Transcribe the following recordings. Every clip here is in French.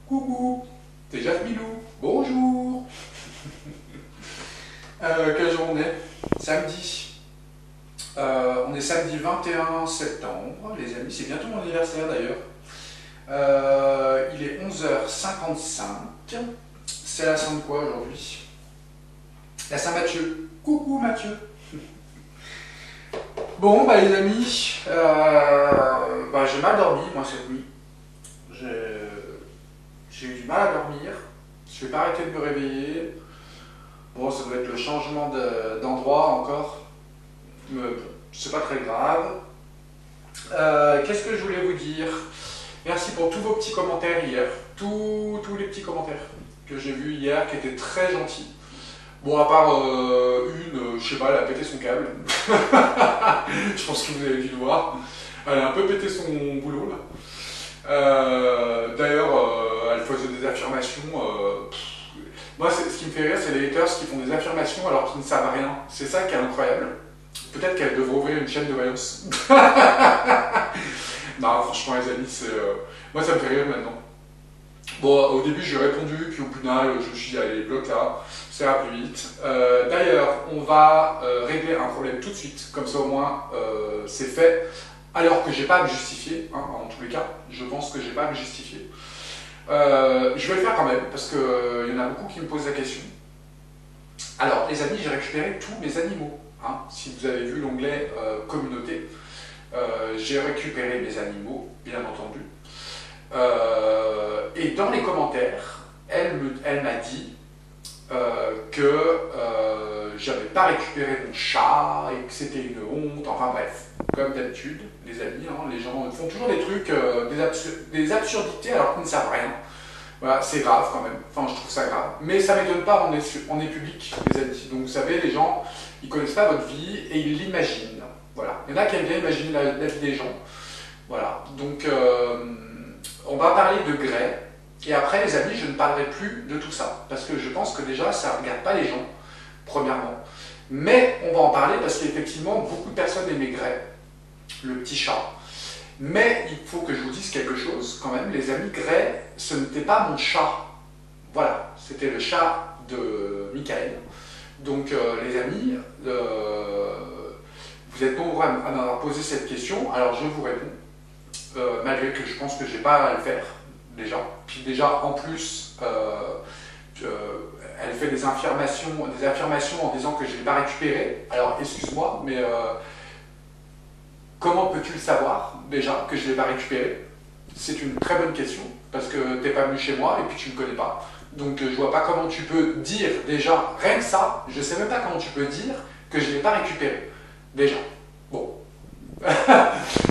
Coucou, c'est Jasmilou, bonjour. Quel jour on est? Samedi. On est samedi 21 septembre, les amis, c'est bientôt mon anniversaire d'ailleurs. Il est 11h55. C'est la Sainte quoi aujourd'hui? La Saint-Mathieu. Coucou Mathieu. Bon, bah les amis, j'ai mal dormi moi cette nuit. J'ai eu du mal à dormir. Je vais pas arrêter de me réveiller. Bon, ça doit être le changement d'endroit encore. Mais bon, c'est pas très grave. Qu'est-ce que je voulais vous dire? Merci pour tous vos petits commentaires hier. Tous les petits commentaires que j'ai vus hier qui étaient très gentils. Bon, à part je sais pas, elle a pété son câble. Je pense que vous avez dû le voir. Elle a un peu pété son boulot là. D'ailleurs, elle faisait des affirmations. Moi, ce qui me fait rire, c'est les haters qui font des affirmations alors qu'ils ne savent rien. C'est ça qui est incroyable. Peut-être qu'elle devrait ouvrir une chaîne de voyance. Non, franchement, les amis, moi, ça me fait rire maintenant. Bon, au début, j'ai répondu, puis au final, je me suis dit, allez, bloque là, ça ira plus vite. D'ailleurs, on va régler un problème tout de suite, comme ça au moins, c'est fait. Alors que j'ai pas à me justifier, hein, en tous les cas, je pense que j'ai pas à me justifier. Je vais le faire quand même, parce qu'il y en a beaucoup qui me posent la question. Alors, les amis, j'ai récupéré tous mes animaux. Hein. Si vous avez vu l'onglet communauté, j'ai récupéré mes animaux, bien entendu. Et dans les commentaires, elle m'a dit que j'avais pas récupéré mon chat et que c'était une honte. Enfin bref, comme d'habitude, les amis, hein, les gens font toujours des trucs, des absurdités alors qu'ils ne savent rien. Voilà, c'est grave quand même. Enfin, je trouve ça grave. Mais ça m'étonne pas, on est public, les amis. Donc vous savez, les gens, ils connaissent pas votre vie et ils l'imaginent. Voilà. Il y en a qui aiment bien imaginer la vie des gens. Voilà. Donc on va parler de Grey. Et après, les amis, je ne parlerai plus de tout ça. Parce que je pense que déjà, ça ne regarde pas les gens, premièrement. Mais on va en parler parce qu'effectivement, beaucoup de personnes aimaient Grey, le petit chat. Mais il faut que je vous dise quelque chose, quand même, les amis, Grey, ce n'était pas mon chat. Voilà, c'était le chat de Michael. Donc, les amis, vous êtes nombreux à m'avoir posé cette question, alors je vous réponds, malgré que je pense que je n'ai pas à le faire. Déjà. Puis déjà, en plus, elle fait des affirmations en disant que je ne l'ai pas récupéré. Alors, excuse-moi, mais comment peux-tu le savoir, déjà, que je ne l'ai pas récupéré? C'est une très bonne question, parce que tu n'es pas venu chez moi et puis tu ne me connais pas. Donc, je vois pas comment tu peux dire, déjà, rien que ça, je ne sais même pas comment tu peux dire que je ne l'ai pas récupéré. Déjà. Bon.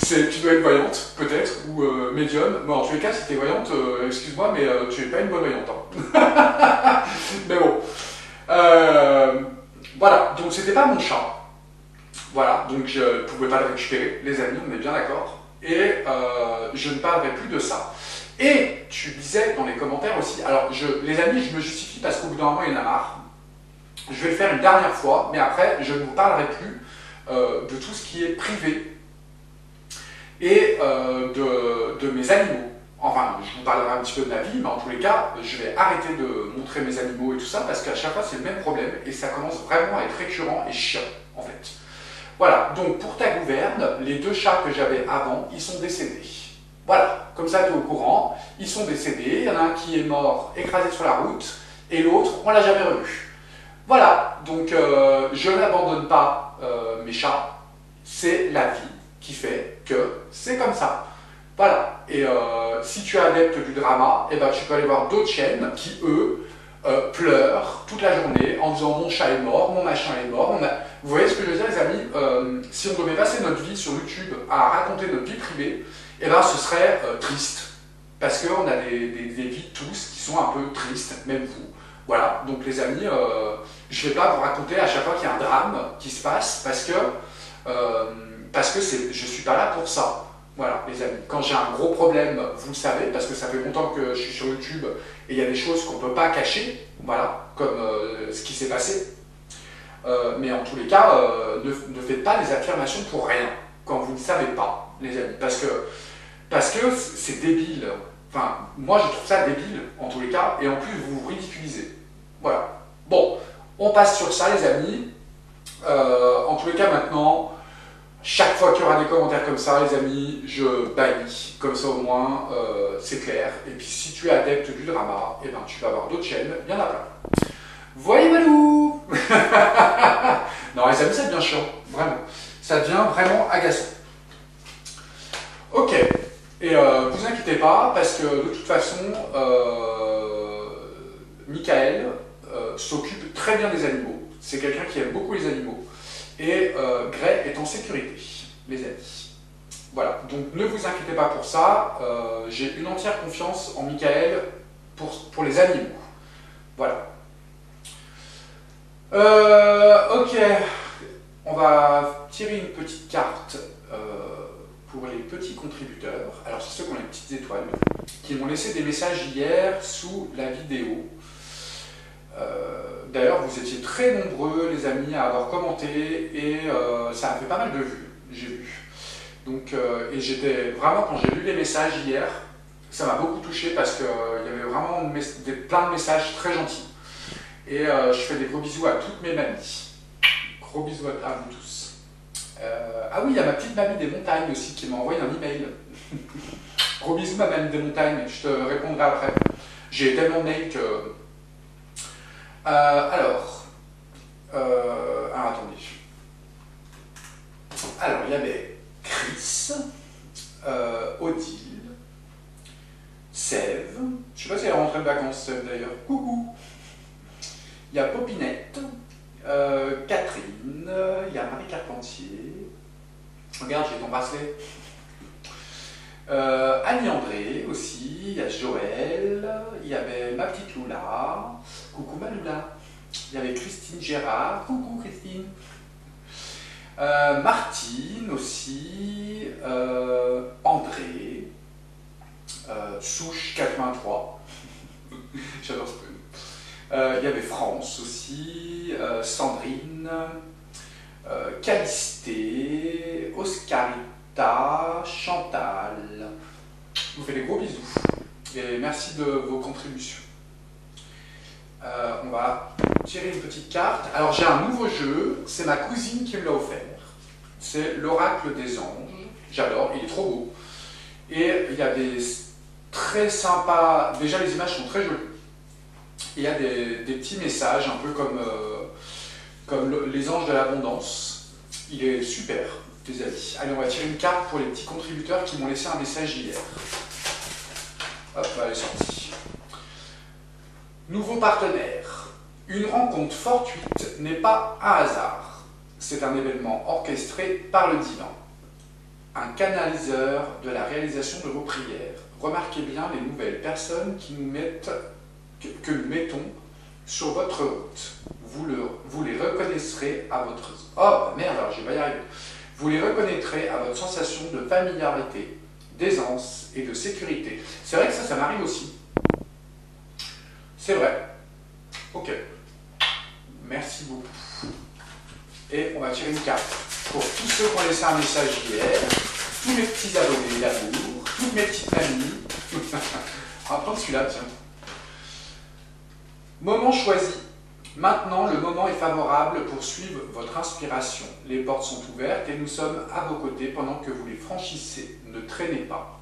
Tu dois être voyante, peut-être, ou médium. Bon, en tous les cas, si tu es voyante, excuse-moi, mais tu n'es pas une bonne voyante. Hein. Mais bon. Voilà, donc c'était pas mon chat. Voilà, donc je ne pouvais pas le récupérer, les amis, on est bien d'accord. Et je ne parlerai plus de ça. Et tu disais dans les commentaires aussi, alors les amis, je me justifie parce qu'au bout d'un moment, il y en a marre. Je vais le faire une dernière fois, mais après, je ne vous parlerai plus de tout ce qui est privé et de mes animaux. Enfin, je vous parlerai un petit peu de ma vie, mais en tous les cas, je vais arrêter de montrer mes animaux et tout ça, parce qu'à chaque fois, c'est le même problème, et ça commence vraiment à être récurrent et chiant, en fait. Voilà, donc pour ta gouverne, les deux chats que j'avais avant, ils sont décédés. Voilà, comme ça, tu es au courant, ils sont décédés, il y en a un qui est mort écrasé sur la route, et l'autre, on l'a jamais revu. Voilà, donc je n'abandonne pas mes chats, c'est la vie qui fait que c'est comme ça. Voilà, et si tu es adepte du drama, eh ben, tu peux aller voir d'autres chaînes qui, eux, pleurent toute la journée en disant mon chat est mort, mon machin est mort. Vous voyez ce que je veux dire, les amis? Si on devait passer notre vie sur YouTube à raconter notre vie privée, eh ben, ce serait triste. Parce qu'on a des vies tous qui sont un peu tristes, même vous. Voilà, donc les amis, je ne vais pas vous raconter à chaque fois qu'il y a un drame qui se passe parce que je ne suis pas là pour ça. Voilà, les amis, quand j'ai un gros problème, vous le savez, parce que ça fait longtemps que je suis sur YouTube et il y a des choses qu'on ne peut pas cacher, voilà, comme ce qui s'est passé. Mais en tous les cas, ne faites pas des affirmations pour rien, quand vous ne savez pas, les amis, parce que c'est débile. Enfin, moi je trouve ça débile en tous les cas, et en plus vous vous ridiculisez. Voilà. Bon, on passe sur ça les amis. En tous les cas maintenant, chaque fois qu'il y aura des commentaires comme ça les amis, je bannis. Comme ça au moins c'est clair. Et puis si tu es adepte du drama, eh ben, tu vas avoir d'autres chaînes, il y en a plein. Voyez Walou. Non les amis, ça devient chiant, vraiment. Ça devient vraiment agaçant. Ok. Et vous inquiétez pas, parce que de toute façon, Michael s'occupe très bien des animaux. C'est quelqu'un qui aime beaucoup les animaux. Et Gray est en sécurité, les amis. Voilà, donc ne vous inquiétez pas pour ça. J'ai une entière confiance en Michael pour les animaux. Voilà. Ok, on va tirer une petite carte pour les petits contributeurs. Alors c'est ceux qui ont les petites étoiles, qui m'ont laissé des messages hier sous la vidéo. D'ailleurs vous étiez très nombreux les amis à avoir commenté et ça a fait pas mal de vues, j'ai vu. Donc, et j'étais vraiment, quand j'ai lu les messages hier, ça m'a beaucoup touché parce qu'il y avait vraiment plein de messages très gentils. Et je fais des gros bisous à toutes mes mamies. Gros bisous à vous tous. Ah oui, il y a ma petite mamie des montagnes aussi qui m'a envoyé un email. Gros bisous ma mamie des montagnes, je te répondrai après. J'ai tellement de mails que... alors, attendez. Alors, il y avait Chris, Odile, Sève, je sais pas si elle est rentrée de vacances, Sève d'ailleurs, coucou. Il y a Popinette, Catherine, il y a Marie Carpentier, regarde, je vais t'embrasser. Annie André aussi, il y a Joël, il y avait ma petite Loula, coucou ma Loula, il y avait Christine Gérard, coucou Christine, Martine aussi, André, Souche 83, j'adore ce truc. Il y avait France aussi, Sandrine, Calisté, Oscarita, Chantal. Je vous fais des gros bisous et merci de vos contributions. On va tirer une petite carte. Alors j'ai un nouveau jeu, c'est ma cousine qui me l'a offert. C'est l'Oracle des Anges. J'adore, il est trop beau. Et il y a des très sympas, déjà les images sont très jolies. Il y a des petits messages, un peu comme les anges de l'abondance. Il est super, les amis. Allez, on va tirer une carte pour les petits contributeurs qui m'ont laissé un message hier. Hop, elle est sortie. Nouveau partenaire. Une rencontre fortuite n'est pas un hasard. C'est un événement orchestré par le divin. Un canaliseur de la réalisation de vos prières. Remarquez bien les nouvelles personnes que nous mettons sur votre route. Vous les reconnaîtrez à votre... Oh merde, alors je vais pas y arriver. Vous les reconnaîtrez à votre sensation de familiarité, d'aisance et de sécurité. C'est vrai que ça m'arrive aussi. C'est vrai. Ok. Merci beaucoup. Et on va tirer une carte pour tous ceux qui ont laissé un message hier, tous mes petits abonnés d'amour, toutes mes petites mamies. On va prendre celui-là, tiens. Moment choisi. Maintenant, le moment est favorable pour suivre votre inspiration. Les portes sont ouvertes et nous sommes à vos côtés pendant que vous les franchissez. Ne traînez pas.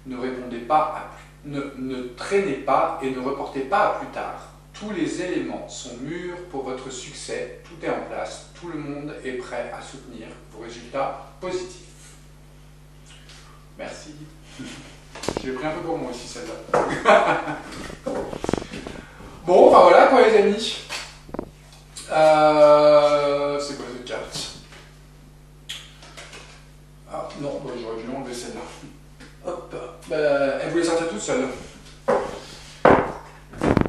Ne répondez pas ne traînez pas et ne reportez pas à plus tard. Tous les éléments sont mûrs pour votre succès. Tout est en place. Tout le monde est prêt à soutenir vos résultats positifs. Merci. J'ai pris un peu pour moi aussi celle-là. Bon, enfin voilà quoi les amis. C'est quoi cette carte? Ah non, bah, j'aurais dû enlever celle-là. Hop, elle voulait sortir toute seule.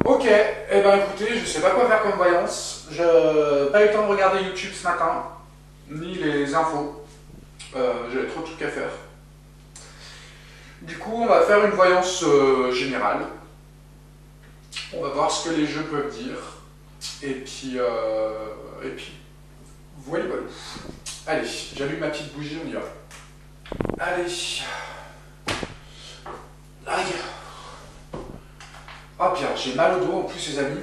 Ok, et ben écoutez, je sais pas quoi faire comme voyance. Je pas eu le temps de regarder YouTube ce matin, ni les infos. J'avais trop de trucs à faire. Du coup, on va faire une voyance générale. On va voir ce que les jeux peuvent dire. Et puis voilà. Allez, j'allume ma petite bougie, on y va. Allez. Aïe. Ah bien, j'ai mal au dos en plus les amis.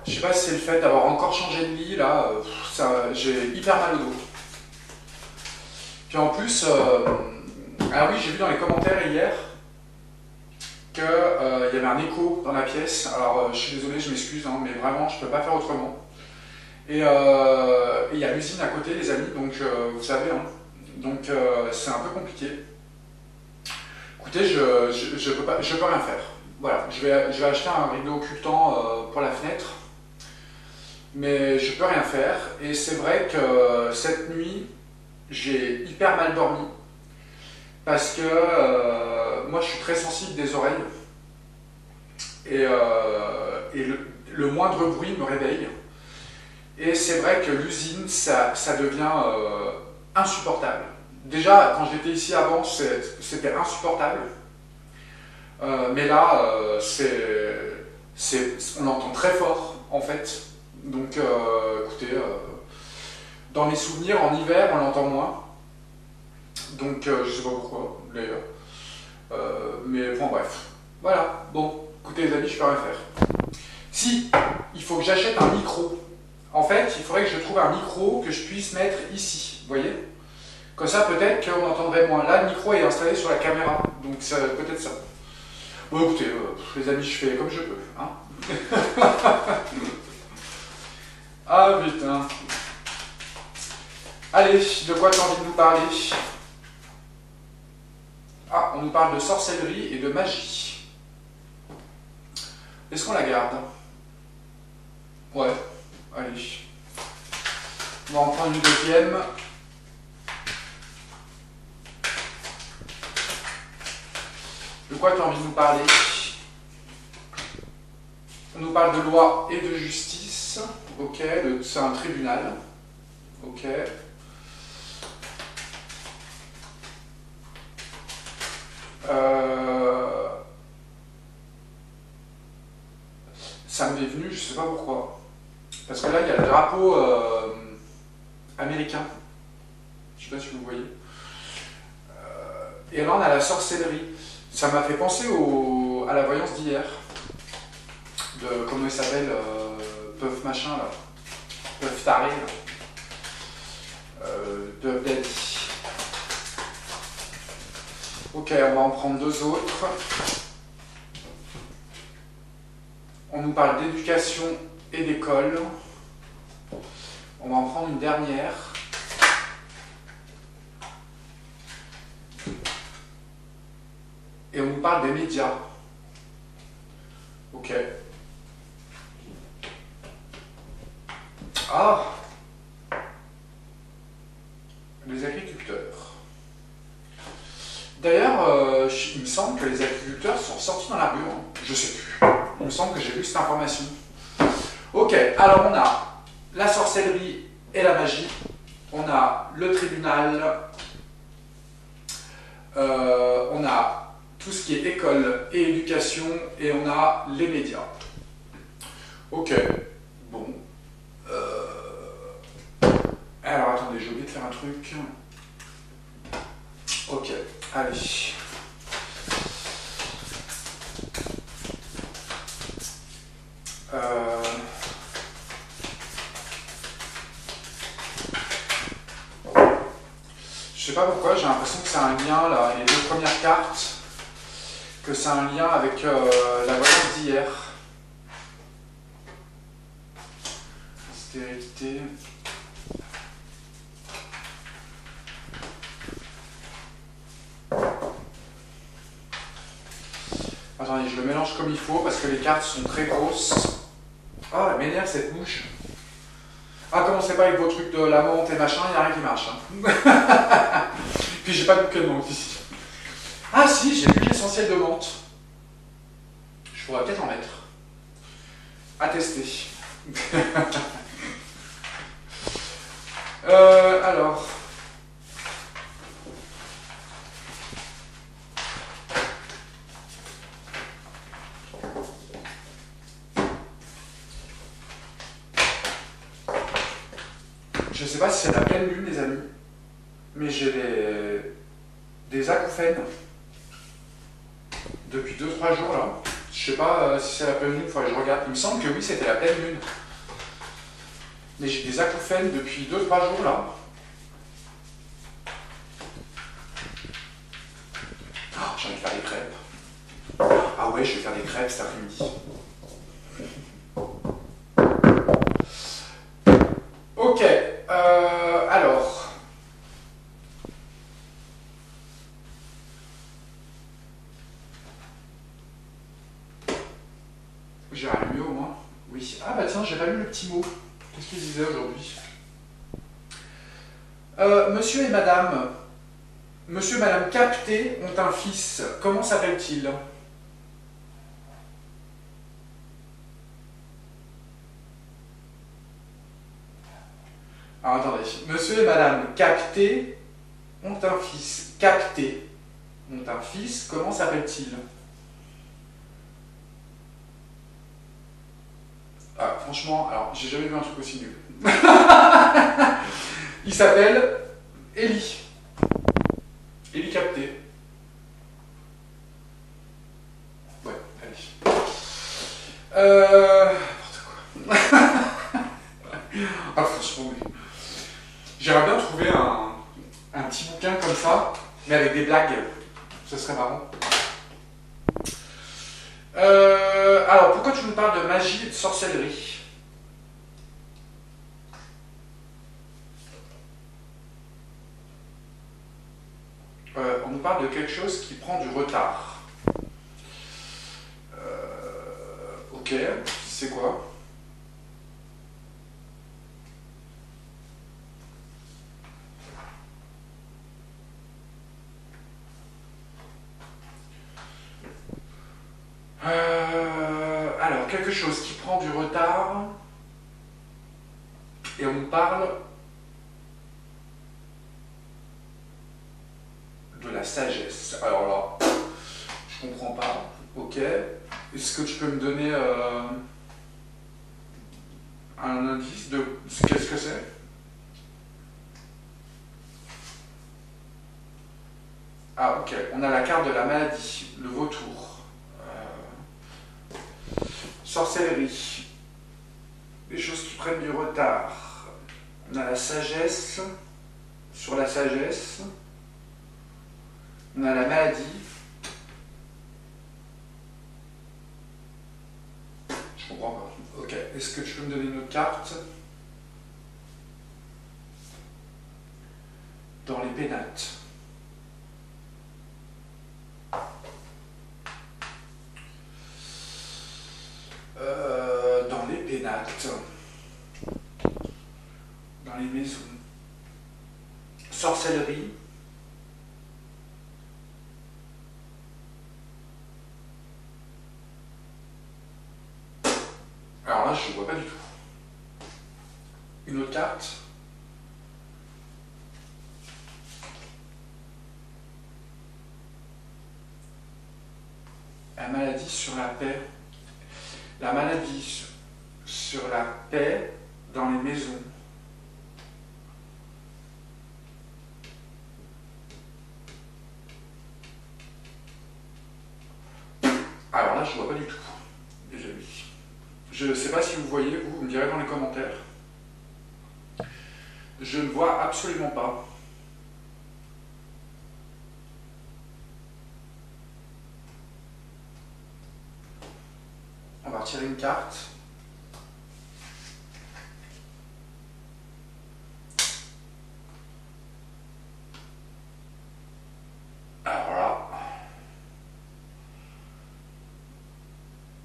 Je sais pas si c'est le fait d'avoir encore changé de lit là, j'ai hyper mal au dos. Puis en plus, ah oui, j'ai vu dans les commentaires hier qu'il y avait un écho dans la pièce. Alors je suis désolé, je m'excuse, hein, mais vraiment je peux pas faire autrement. Et il y a l'usine à côté les amis, donc vous savez, hein, donc c'est un peu compliqué. Écoutez, je peux rien faire. Voilà, je vais acheter un rideau occultant pour la fenêtre, mais je peux rien faire. Et c'est vrai que cette nuit, j'ai hyper mal dormi parce que moi, je suis très sensible des oreilles et le moindre bruit me réveille. Et c'est vrai que l'usine, ça devient insupportable. Déjà, quand j'étais ici avant, c'était insupportable. Mais là, on l'entend très fort, en fait. Donc, écoutez, dans mes souvenirs, en hiver, on l'entend moins. Donc, je sais pas pourquoi, d'ailleurs. Mais bon, bref. Voilà. Bon, écoutez, les amis, je peux rien faire. Si, il faut que j'achète un micro. En fait, il faudrait que je trouve un micro que je puisse mettre ici, vous voyez? Comme ça, peut-être qu'on entendrait moins. Là, le micro est installé sur la caméra, donc c'est peut-être ça. Bon, écoutez, les amis, je fais comme je peux. Hein. Ah, putain. Allez, de quoi tu as envie de nous parler? Ah, on nous parle de sorcellerie et de magie. Est-ce qu'on la garde? Ouais, allez. On va en prendre une deuxième. De quoi tu as envie de nous parler? On nous parle de loi et de justice. Ok, c'est un tribunal. Ok. Ça m'est venu, je sais pas pourquoi. Parce que là, il y a le drapeau américain. Je sais pas si vous voyez. Et là, on a la sorcellerie. Ça m'a fait penser à la voyance d'hier. De, comment il s'appelle, Puff machin là. Puff taré là. Puff daddy. Ok, on va en prendre deux autres. On nous parle d'éducation et d'école. On va en prendre une dernière. Et on nous parle des médias. Ok. Ah! Les agriculteurs. D'ailleurs, il me semble que les agriculteurs sont sortis dans la rue. Hein. Je sais plus. Il me semble que j'ai vu cette information. Ok, alors on a la sorcellerie et la magie. On a le tribunal. On a tout ce qui est école et éducation. Et on a les médias. Ok, bon. Alors attendez, j'ai oublié de faire un truc. Ok, allez. Je sais pas pourquoi, j'ai l'impression que c'est un lien là, les deux premières cartes, que c'est un lien avec la voyance d'hier. Stérilité. Attendez, je le mélange comme il faut parce que les cartes sont très grosses. Ah, elle m'énerve cette mouche. Ah, commencez pas avec vos trucs de la menthe et machin, il n'y a rien qui marche. Hein. Puis j'ai pas de bouquet de menthe ici. Ah si, j'ai l'huile essentielle de menthe. Je pourrais peut-être en mettre. À tester. Alors. Je sais pas si c'est la pleine lune, les amis, mais j'ai des acouphènes depuis 2-3 jours là. Je sais pas si c'est la pleine lune, il faudrait que je regarde. Il me semble que oui, c'était la pleine lune. Mais j'ai des acouphènes depuis 2-3 jours là. Oh, j'ai envie de faire des crêpes. Ah ouais, je vais faire des crêpes cet après-midi. Ok, alors. J'ai allumé au moins. Oui. Ah bah tiens, j'ai pas lu le petit mot. Qu'est-ce qu'il disait aujourd'hui? Monsieur et madame. Monsieur et madame Capté ont un fils. Comment s'appelle-t-il? Alors attendez. Monsieur et madame Capté ont un fils. Capté ont un fils. Comment s'appelle-t-il? Ah, franchement, alors j'ai jamais vu un truc aussi nul. Il s'appelle Eli. Eli Capté. Ouais, Eli. N'importe quoi. Ah, franchement, oui. J'aimerais bien trouver un petit bouquin comme ça, mais avec des blagues. Ce serait marrant. Alors, pourquoi tu nous parles de magie et de sorcellerie? On nous parle de quelque chose qui prend du retard. Ok, c'est quoi? Alors, quelque chose qui prend du retard, et on nous parle de la sagesse. Alors là, je comprends pas. Ok. Est-ce que tu peux me donner un indice de qu'est-ce que c'est? Ah ok, on a la carte de la maladie, le vautour. Sorcellerie. Les choses qui prennent du retard. On a la sagesse. Sur la sagesse. On a la maladie. Je comprends pas. Ok. Est-ce que tu peux me donner une autre carte? Dans les pénates. Dans les pénates. Dans les maisons. Sorcellerie. Alors là, je ne vois pas du tout. Une autre carte. La maladie sur la paix. La maladie sur la paix dans les maisons. Alors là, je ne vois pas du tout, les amis. Je ne sais pas si vous voyez, vous me direz dans les commentaires. Je ne vois absolument pas. On va retirer une carte. Alors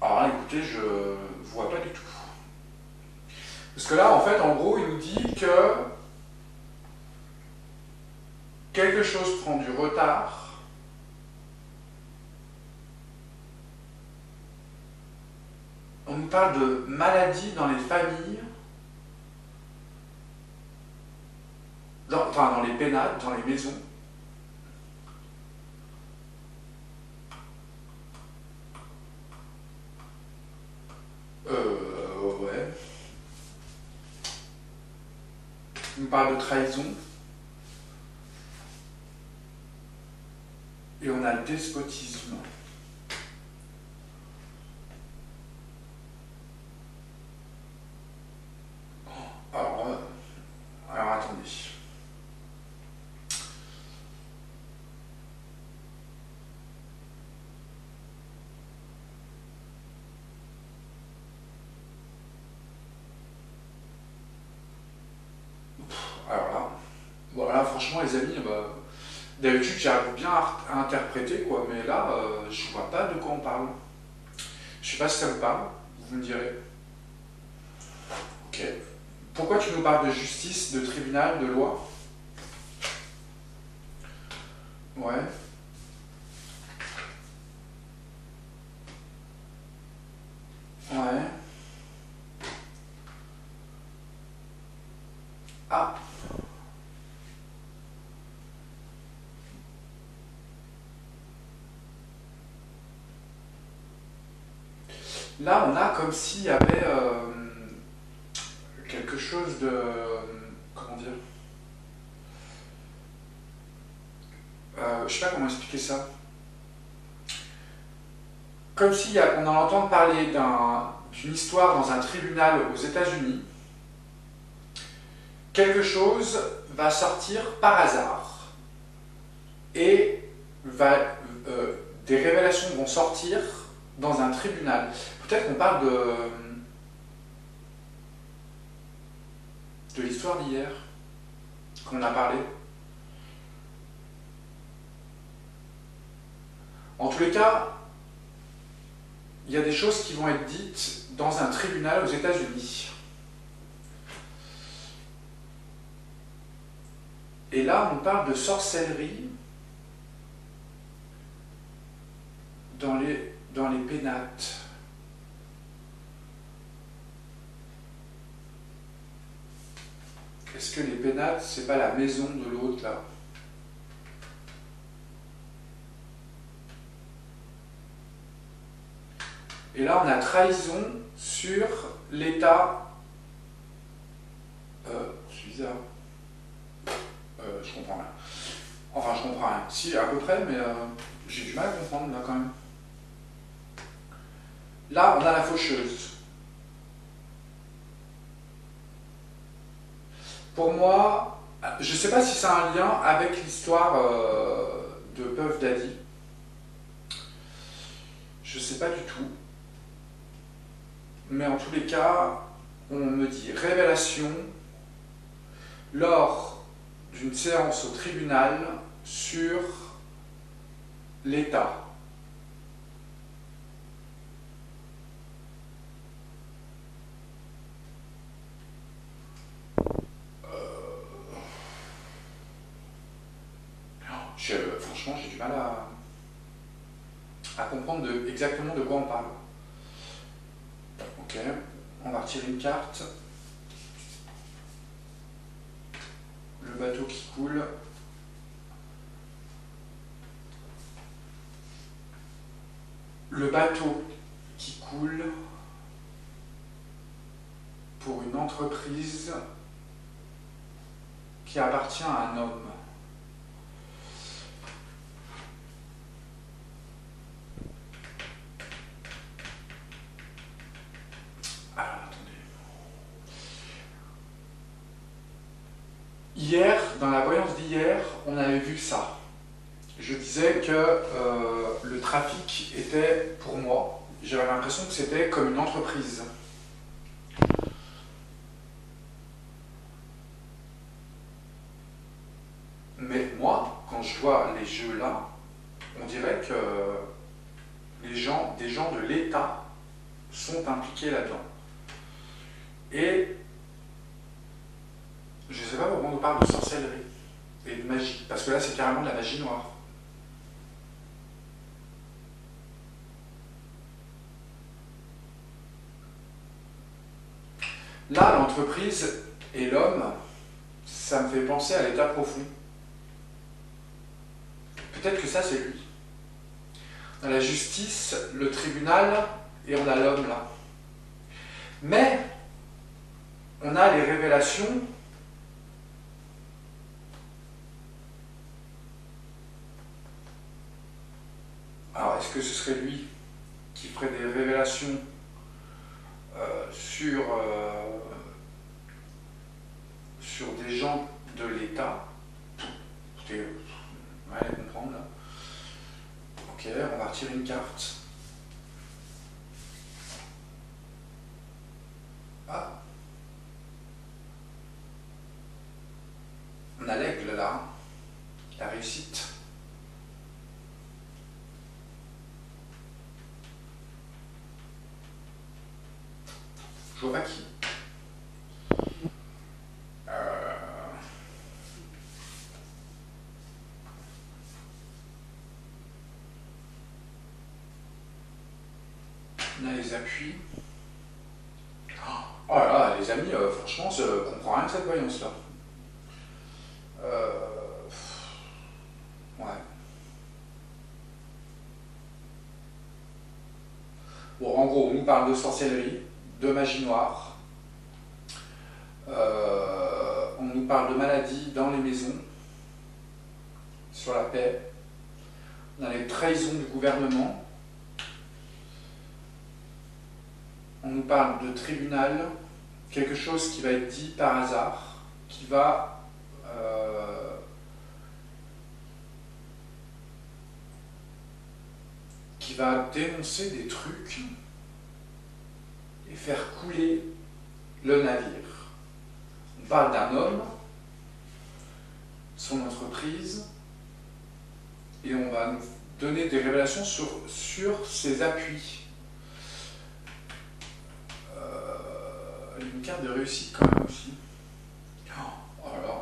là, écoutez, je vois pas du tout. Parce que là, en fait, en gros, il nous dit que quelque chose prend du retard. On nous parle de maladies dans les familles, enfin dans les pénates, dans les maisons. Ouais. On nous parle de trahison. Et on a le despotisme. là, franchement, les amis, bah, d'habitude, j'arrive bien à interpréter, quoi, mais là, je vois pas de quoi on parle. Je sais pas si ça vous parle, vous me direz. Ok. Pourquoi tu nous parles de justice, de tribunal, de loi? Ouais. Ouais. Ah. Là, on a comme s'il y avait quelque chose de... comment dire? Je sais pas comment expliquer ça. Comme si on en entend parler d'une histoire dans un tribunal aux États-Unis, quelque chose va sortir par hasard et des révélations vont sortir dans un tribunal. Peut-être qu'on parle de l'histoire d'hier, qu'on a parlé. En tous les cas, il y a des choses qui vont être dites dans un tribunal aux États-Unis. Et là, on parle de sorcellerie dans les pénates. Est-ce que les pénates, c'est pas la maison de l'autre, là? Et là, on a trahison sur l'État. C'est bizarre. Je comprends rien. Enfin, je comprends rien. Si, à peu près, mais j'ai du mal à comprendre, là, quand même. Là, on a la faucheuse. Pour moi, je ne sais pas si c'est un lien avec l'histoire de Puff Daddy. Je ne sais pas du tout. Mais en tous les cas, on me dit révélation lors d'une séance au tribunal sur l'État. Franchement, j'ai du mal à comprendre exactement de quoi on parle. Ok, on va retirer une carte. Le bateau qui coule. Le bateau qui coule pour une entreprise qui appartient à un homme. Alors, attendez. Hier, dans la voyance d'hier, on avait vu ça. Je disais que le trafic était, pour moi, j'avais l'impression que c'était comme une entreprise. Mais moi, quand je vois les jeux là, on dirait que des gens de l'État sont impliqués là-dedans. Et je ne sais pas pourquoi on nous parle de sorcellerie et de magie, parce que là c'est carrément de la magie noire. Là, l'entreprise et l'homme, ça me fait penser à l'état profond. Peut-être que ça, c'est lui. On a la justice, le tribunal, et on a l'homme là. Mais, on a les révélations alors, est-ce que ce serait lui qui ferait des révélations sur des gens de l'État? Écoutez, vous allez comprendre là. Ok, on va retirer une carte. Ah. On a l'aigle là. Je vois pas qui. On a les appuis. Oh là là, les amis, franchement, je comprends rien de cette voyance-là. Ouais. Bon, en gros, on nous parle de sorcellerie, de magie noire. On nous parle de maladies dans les maisons, sur la paix. On a les trahisons du gouvernement. On nous parle de tribunal, quelque chose qui va être dit par hasard, qui va dénoncer des trucs et faire couler le navire. On parle d'un homme, son entreprise, et on va nous donner des révélations sur ses appuis. Une carte de réussite quand même aussi. Oh là là.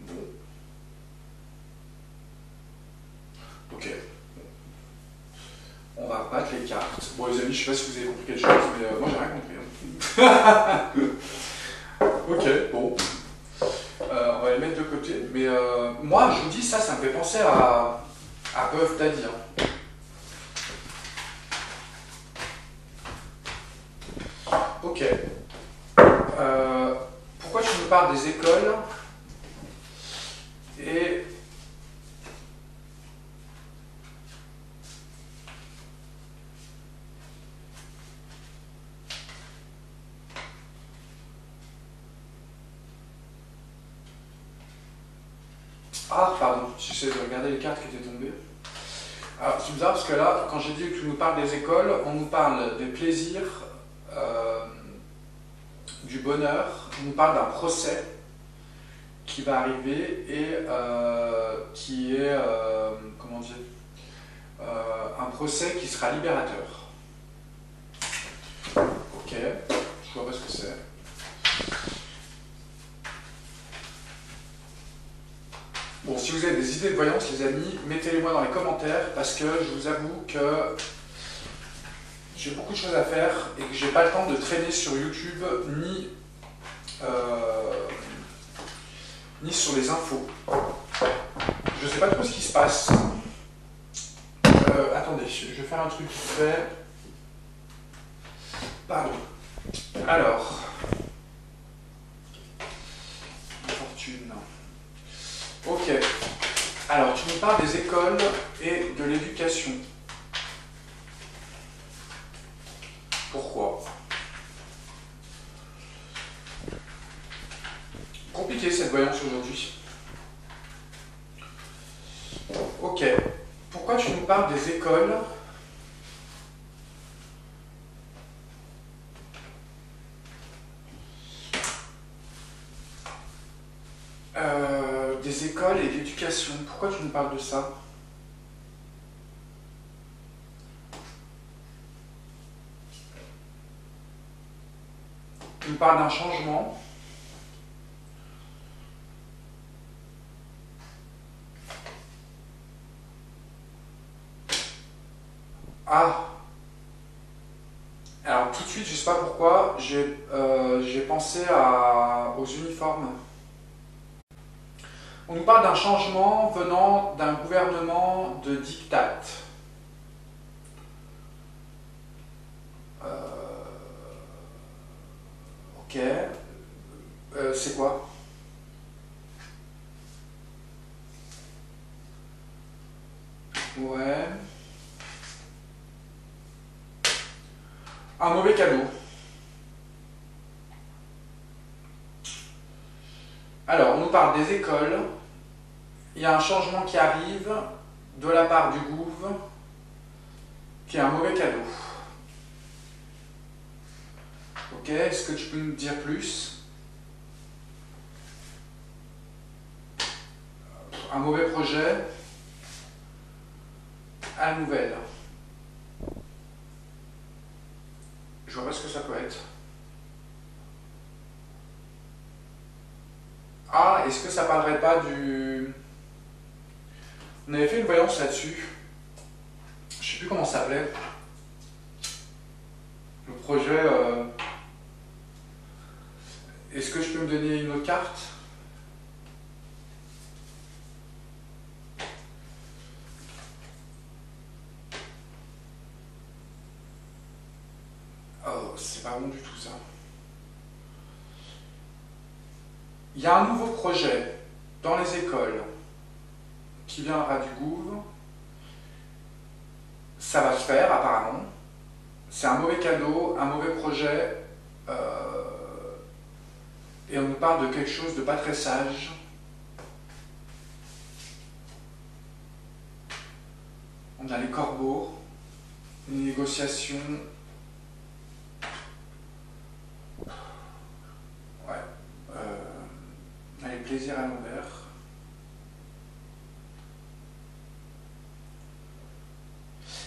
Bon. Ok. On va battre les cartes. Bon les amis, je sais pas si vous avez compris quelque chose, mais moi j'ai rien compris. Ok, bon. On va les mettre de côté. Mais moi je vous dis ça me fait penser à Puff Daddy. Hein. Ok. Pourquoi tu me parles des écoles et ah, pardon, j'essaie de regarder les cartes qui étaient tombées. Alors, c'est bizarre parce que là, quand j'ai dit que tu nous parles des écoles, on nous parle des plaisirs, du bonheur, on nous parle d'un procès qui va arriver et qui est, comment dire, un procès qui sera libérateur. Ok, je vois pas ce que c'est. Bon, si vous avez des idées de voyance, les amis, mettez-les-moi dans les commentaires parce que je vous avoue que j'ai beaucoup de choses à faire et que j'ai pas le temps de traîner sur YouTube ni sur les infos. Je sais pas trop ce qui se passe. Attendez, je vais faire un truc vite fait. Pardon. Alors. Fortune. Ok. Alors, tu me parles des écoles et de l'éducation. Pourquoi? Compliqué cette voyance aujourd'hui. Ok. Pourquoi tu nous parles des écoles des écoles et d'éducation? Pourquoi tu nous parles de ça? Tu nous parles d'un changement. Ah. Alors tout de suite, je sais pas pourquoi, j'ai pensé aux uniformes. On nous parle d'un changement venant d'un gouvernement de diktat. Ok. C'est quoi? Ouais. Un mauvais cadeau. Alors, on nous parle des écoles. Il y a un changement qui arrive de la part du gouv, qui est un mauvais cadeau. Ok, est-ce que tu peux nous dire plus? Un mauvais projet à la nouvelle. Je vois pas ce que ça peut être. Ah, est-ce que ça parlerait pas du... On avait fait une voyance là-dessus. Je sais plus comment ça s'appelait. Le projet... Est-ce que je peux me donner une autre carte? Oh, c'est pas bon du tout ça. Il y a un nouveau projet dans les écoles qui viendra du Gouv. Ça va se faire apparemment. C'est un mauvais cadeau, un mauvais projet. Et on nous parle de quelque chose de pas très sage. On a les corbeaux, les négociations. Ouais. On a les plaisirs à l'envers.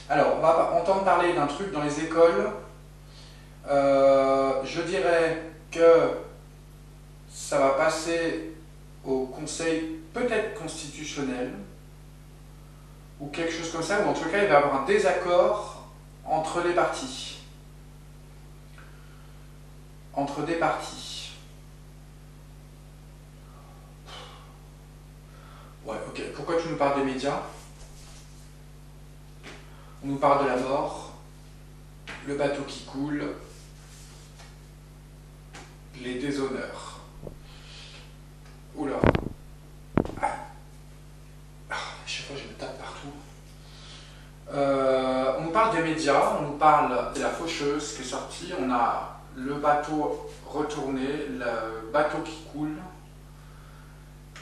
Alors, on va entendre parler d'un truc dans les écoles. Je dirais que ça va passer au Conseil peut-être constitutionnel, ou quelque chose comme ça, ou en tout cas il va y avoir un désaccord entre les partis. Entre des partis. Ouais, ok. Pourquoi tu nous parles des médias? On nous parle de la mort, le bateau qui coule, les déshonneurs. Oula. Ah. Chaque fois je me tape partout. On nous parle des médias, on nous parle de la faucheuse qui est sortie, on a le bateau retourné, le bateau qui coule,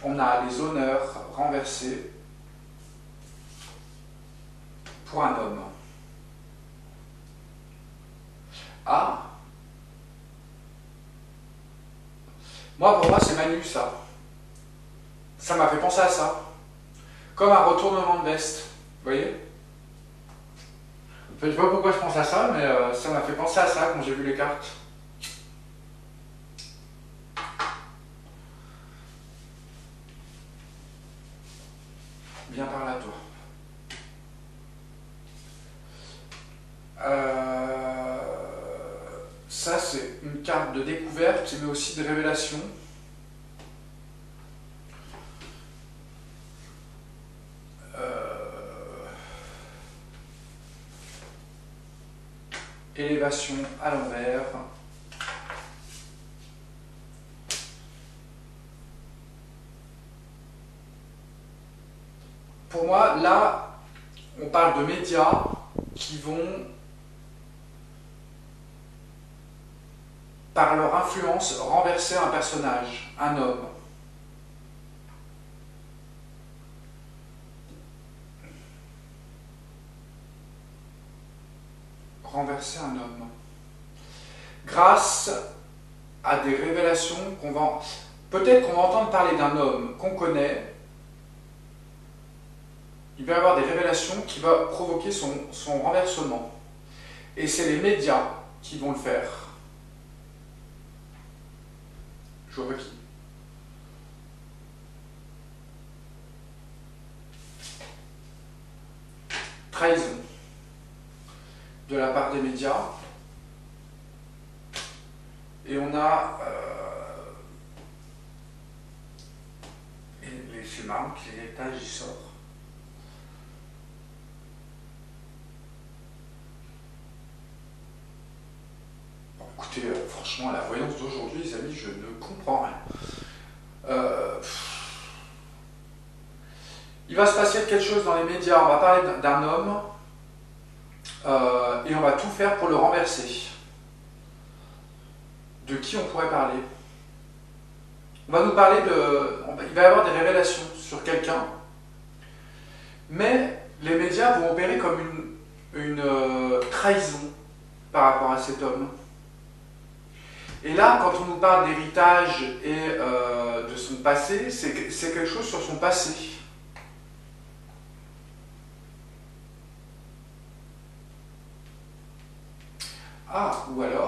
on a les honneurs renversés pour un homme. Ah, pour moi c'est Manu ça. Ça m'a fait penser à ça. Comme un retournement de veste, vous voyez? Je ne sais pas pourquoi je pense à ça, mais ça m'a fait penser à ça quand j'ai vu les cartes. Viens par là, toi. Ça, c'est une carte de découverte, mais aussi de révélation. Élévation à l'envers. Pour moi, là, on parle de médias qui vont, par leur influence, renverser un personnage, un homme. Renverser un homme. Grâce à des révélations qu'on va... Peut-être qu'on va entendre parler d'un homme qu'on connaît. Il va y avoir des révélations qui vont provoquer son renversement. Et c'est les médias qui vont le faire. Je vois pas qui. Trahison. De la part des médias. Et on a... c'est marrant que l'héritage y sort. Bon, écoutez, franchement, à la voyance d'aujourd'hui, les amis, je ne comprends rien. Il va se passer quelque chose dans les médias, on va parler d'un homme, et on va tout faire pour le renverser. De qui on pourrait parler? On va nous parler de... Il va y avoir des révélations sur quelqu'un, mais les médias vont opérer comme une trahison par rapport à cet homme. Et là, quand on nous parle d'héritage et de son passé, c'est quelque chose sur son passé. Ah, ou alors...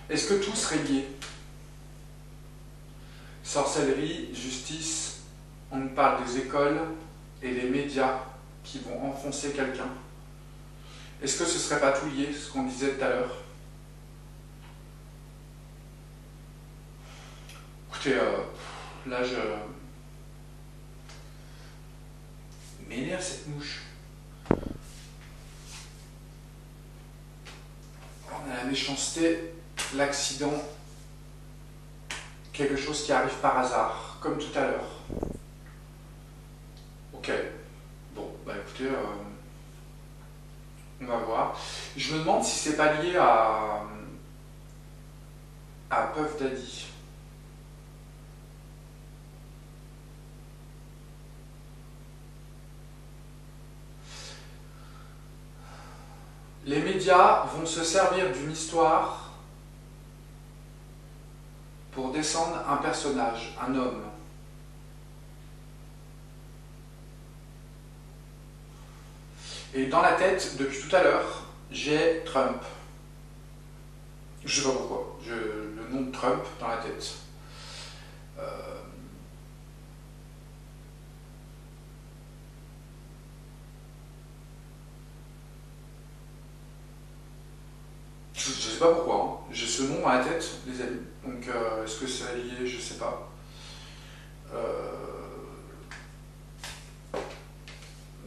Est-ce que tout serait lié? Sorcellerie, justice, on nous parle des écoles et les médias qui vont enfoncer quelqu'un. Est-ce que ce serait pas tout lié, ce qu'on disait tout à l'heure? Écoutez, là je m'énerve cette mouche. On a la méchanceté, l'accident, quelque chose qui arrive par hasard, comme tout à l'heure. Ok, bon, bah écoutez, on va voir. Je me demande si c'est pas lié à Puff Daddy. Les médias vont se servir d'une histoire pour descendre un personnage, un homme. Et dans la tête, depuis tout à l'heure, j'ai Trump. Je sais pas pourquoi, j'ai le nom de Trump dans la tête. Je sais pas pourquoi, hein. J'ai ce nom dans la tête, les amis. Donc est-ce que c'est lié? Je sais pas.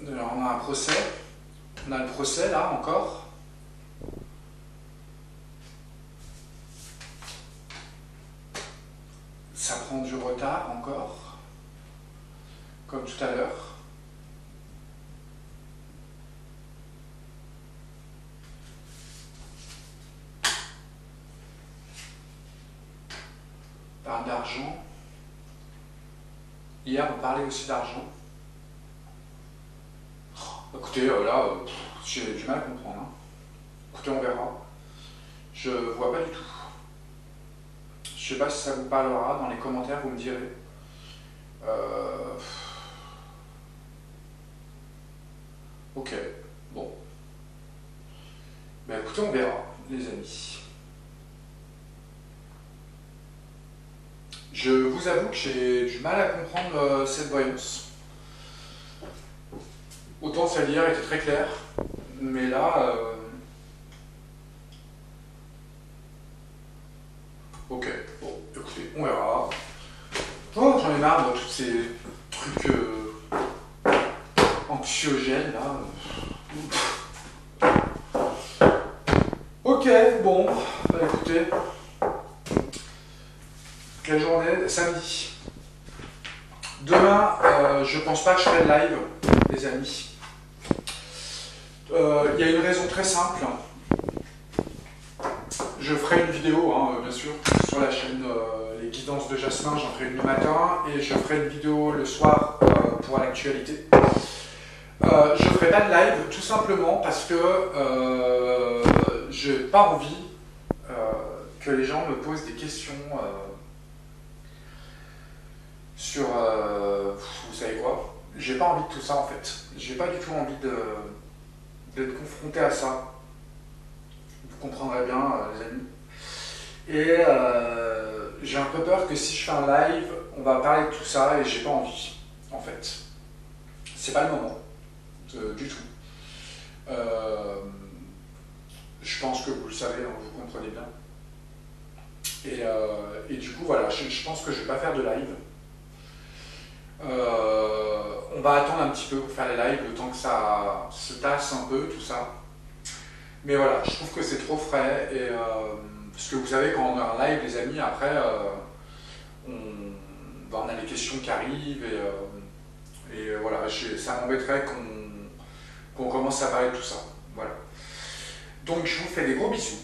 Alors, on a un procès. On a le procès là encore. Ça prend du retard encore. Comme tout à l'heure. On parle d'argent. Hier on parlait aussi d'argent. Écoutez, là, j'ai du mal à comprendre. Hein. Écoutez, on verra. Je vois pas du tout. Je sais pas si ça vous parlera. Dans les commentaires, vous me direz. Ok, bon. Ben écoutez, on verra, les amis. Je vous avoue que j'ai du mal à comprendre cette voyance. Autant celle d'hier était très claire, mais là... Ok, bon, écoutez, on verra. Oh, j'en ai marre de tous ces trucs anxiogènes, là. Ok, bon, bah écoutez... Quelle journée? Samedi. Demain, je pense pas que je ferai le live, les amis. Il y a une raison très simple. Je ferai une vidéo, hein, bien sûr, sur la chaîne Les Guidances de Jasmin, j'en ferai une le matin, et je ferai une vidéo le soir pour l'actualité. Je ne ferai pas de live, tout simplement parce que je n'ai pas envie que les gens me posent des questions sur... vous savez quoi? J'ai pas envie de tout ça en fait. J'ai pas du tout envie d'être confronté à ça. Vous comprendrez bien, les amis. Et j'ai un peu peur que si je fais un live, on va parler de tout ça et j'ai pas envie, en fait. C'est pas le moment, du tout. Je pense que vous le savez, hein, vous comprenez bien. Et du coup, voilà, je pense que je vais pas faire de live. On va attendre un petit peu pour faire les lives, le temps que ça se tasse un peu, tout ça. Mais voilà, je trouve que c'est trop frais, et parce que vous savez, quand on a un live, les amis, après, on a les questions qui arrivent, et voilà, ça m'embêterait qu'on commence à parler de tout ça. Voilà. Donc je vous fais des gros bisous,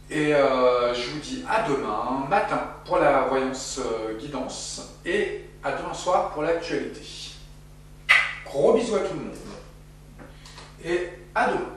et je vous dis à demain matin pour la voyance guidance, et à demain soir pour l'actualité. Gros bisous à tout le monde, et à demain.